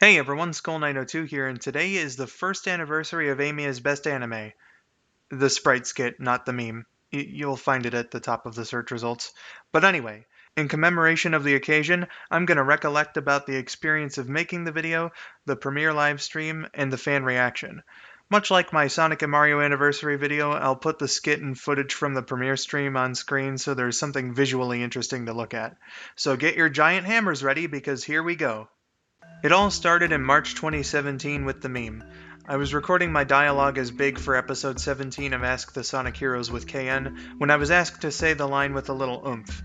Hey everyone, Skull902 here, and today is the first anniversary of Amiya's Best Anime. The Sprite skit, not the meme. You'll find it at the top of the search results. But anyway, in commemoration of the occasion, I'm going to recollect about the experience of making the video, the premiere live stream, and the fan reaction. Much like my Sonic and Mario anniversary video, I'll put the skit and footage from the premiere stream on screen so there's something visually interesting to look at. So get your giant hammers ready because here we go. It all started in March 2017 with the meme. I was recording my dialogue as Big for episode 17 of Ask the Sonic Heroes with KN when I was asked to say the line with a little oomph.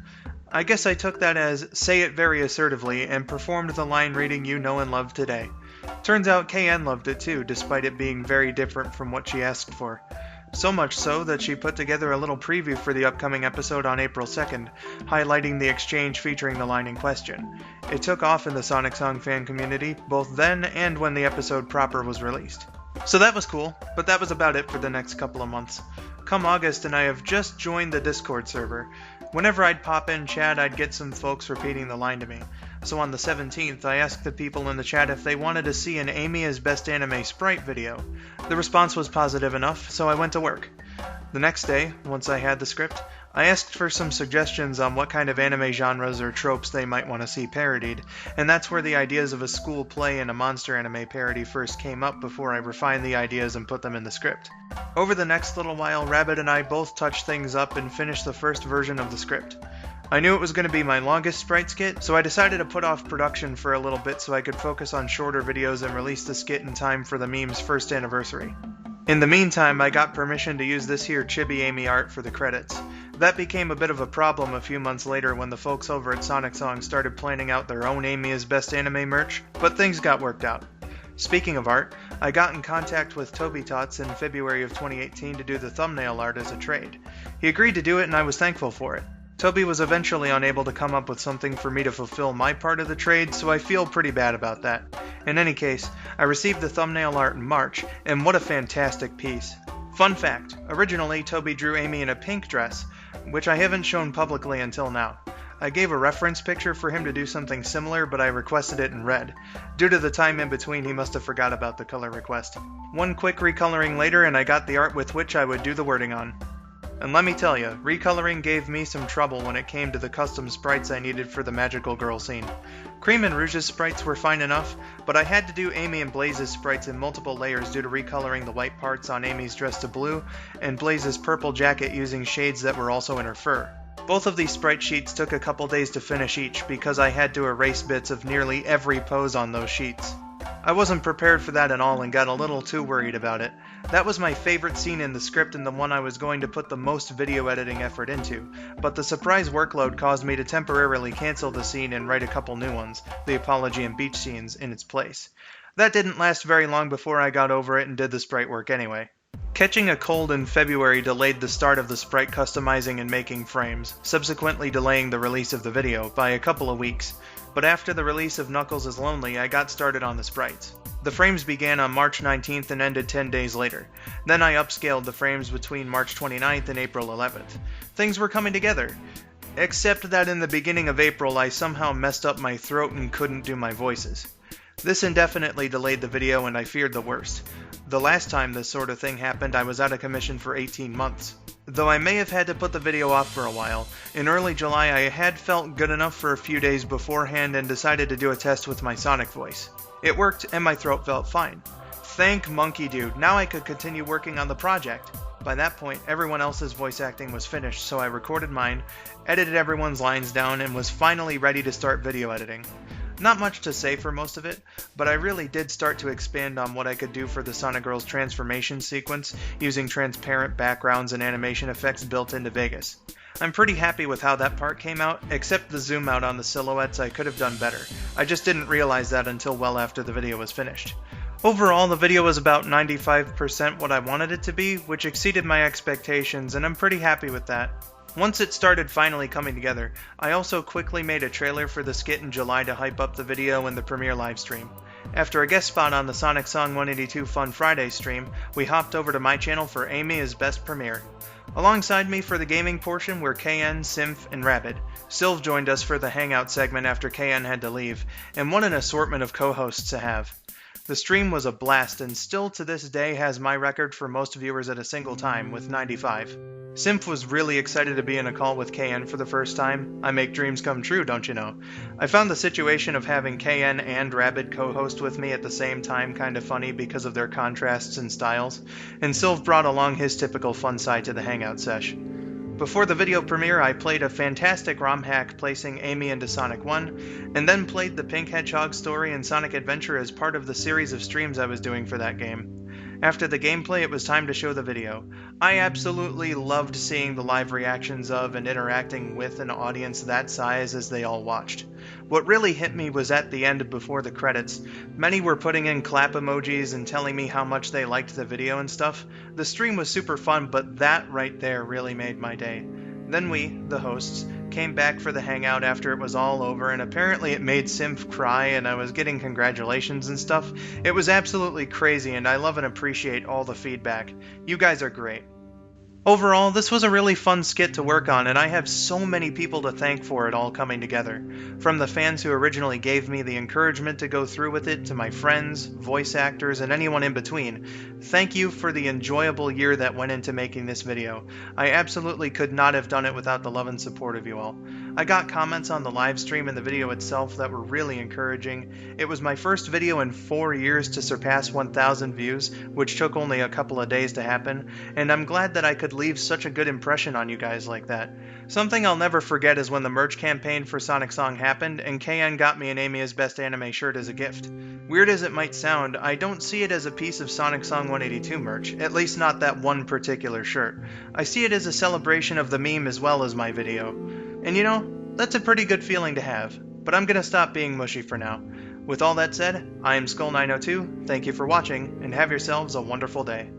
I guess I took that as say it very assertively and performed the line reading you know and love today. Turns out KN loved it too, despite it being very different from what she asked for. So much so that she put together a little preview for the upcoming episode on April 2nd, highlighting the exchange featuring the line in question. It took off in the Sonic Song fan community, both then and when the episode proper was released. So that was cool, but that was about it for the next couple of months. Come August and I have just joined the Discord server. Whenever I'd pop in chat, I'd get some folks repeating the line to me. So on the 17th, I asked the people in the chat if they wanted to see an Amiya's Best Anime Sprite video. The response was positive enough, so I went to work. The next day, once I had the script, I asked for some suggestions on what kind of anime genres or tropes they might want to see parodied, and that's where the ideas of a school play and a monster anime parody first came up before I refined the ideas and put them in the script. Over the next little while, Rabbit and I both touched things up and finished the first version of the script. I knew it was going to be my longest Sprite skit, so I decided to put off production for a little bit so I could focus on shorter videos and release the skit in time for the meme's first anniversary. In the meantime, I got permission to use this here Chibi Amy art for the credits. That became a bit of a problem a few months later when the folks over at Sonic Song started planning out their own Amiya's Best Anime merch, but things got worked out. Speaking of art, I got in contact with Toby Tots in February of 2018 to do the thumbnail art as a trade. He agreed to do it and I was thankful for it. Toby was eventually unable to come up with something for me to fulfill my part of the trade, so I feel pretty bad about that. In any case, I received the thumbnail art in March, and what a fantastic piece. Fun fact, originally Toby drew Amy in a pink dress, which I haven't shown publicly until now. I gave a reference picture for him to do something similar, but I requested it in red. Due to the time in between, he must have forgot about the color request. One quick recoloring later and I got the art with which I would do the wording on. And let me tell you, recoloring gave me some trouble when it came to the custom sprites I needed for the magical girl scene. Cream and Rouge's sprites were fine enough, but I had to do Amy and Blaze's sprites in multiple layers due to recoloring the white parts on Amy's dress to blue, and Blaze's purple jacket using shades that were also in her fur. Both of these sprite sheets took a couple days to finish each because I had to erase bits of nearly every pose on those sheets. I wasn't prepared for that at all and got a little too worried about it. That was my favorite scene in the script and the one I was going to put the most video editing effort into, but the surprise workload caused me to temporarily cancel the scene and write a couple new ones, the apology and beach scenes, in its place. That didn't last very long before I got over it and did the sprite work anyway. Catching a cold in February delayed the start of the sprite customizing and making frames, subsequently delaying the release of the video by a couple of weeks. But after the release of Knuckles is Lonely, I got started on the sprites. The frames began on March 19th and ended 10 days later. Then I upscaled the frames between March 29th and April 11th. Things were coming together. Except that in the beginning of April I somehow messed up my throat and couldn't do my voices. This indefinitely delayed the video and I feared the worst. The last time this sort of thing happened, I was out of commission for 18 months. Though I may have had to put the video off for a while, in early July I had felt good enough for a few days beforehand and decided to do a test with my Sonic voice. It worked and my throat felt fine. Thank Monkey Dude, now I could continue working on the project. By that point, everyone else's voice acting was finished, so I recorded mine, edited everyone's lines down, and was finally ready to start video editing. Not much to say for most of it, but I really did start to expand on what I could do for the Sonic Girl's transformation sequence using transparent backgrounds and animation effects built into Vegas. I'm pretty happy with how that part came out, except the zoom out on the silhouettes I could have done better. I just didn't realize that until well after the video was finished. Overall, the video was about 95% what I wanted it to be, which exceeded my expectations, and I'm pretty happy with that. Once it started finally coming together, I also quickly made a trailer for the skit in July to hype up the video and the premiere livestream. After a guest spot on the Sonic Song 182 Fun Friday stream, we hopped over to my channel for Amiya's Best premiere. Alongside me for the gaming portion were KN, Symph, and Rabbit. Sylv joined us for the hangout segment after KN had to leave, and what an assortment of co-hosts to have. The stream was a blast and still to this day has my record for most viewers at a single time, with 95. Symph was really excited to be in a call with KN for the first time. I make dreams come true, don't you know? I found the situation of having KN and Rabbit co-host with me at the same time kind of funny because of their contrasts and styles, and Sylv brought along his typical fun side to the hangout sesh. Before the video premiere, I played a fantastic ROM hack placing Amy into Sonic 1, and then played the Pink Hedgehog story and Sonic Adventure as part of the series of streams I was doing for that game. After the gameplay, it was time to show the video. I absolutely loved seeing the live reactions of and interacting with an audience that size as they all watched. What really hit me was at the end before the credits. Many were putting in clap emojis and telling me how much they liked the video and stuff. The stream was super fun, but that right there really made my day. Then we, the hosts, came back for the hangout after it was all over, and apparently it made Symph cry and I was getting congratulations and stuff. It was absolutely crazy, and I love and appreciate all the feedback. You guys are great. Overall, this was a really fun skit to work on, and I have so many people to thank for it all coming together. From the fans who originally gave me the encouragement to go through with it, to my friends, voice actors, and anyone in between. Thank you for the enjoyable year that went into making this video. I absolutely could not have done it without the love and support of you all. I got comments on the live stream and the video itself that were really encouraging. It was my first video in 4 years to surpass 1,000 views, which took only a couple of days to happen, and I'm glad that I could leave such a good impression on you guys like that. Something I'll never forget is when the merch campaign for Sonic Song happened and KN got me an Amy's Best Anime shirt as a gift. Weird as it might sound, I don't see it as a piece of Sonic Song 182 merch, at least not that one particular shirt. I see it as a celebration of the meme as well as my video. And you know, that's a pretty good feeling to have, but I'm gonna stop being mushy for now. With all that said, I am Skull902, thank you for watching, and have yourselves a wonderful day.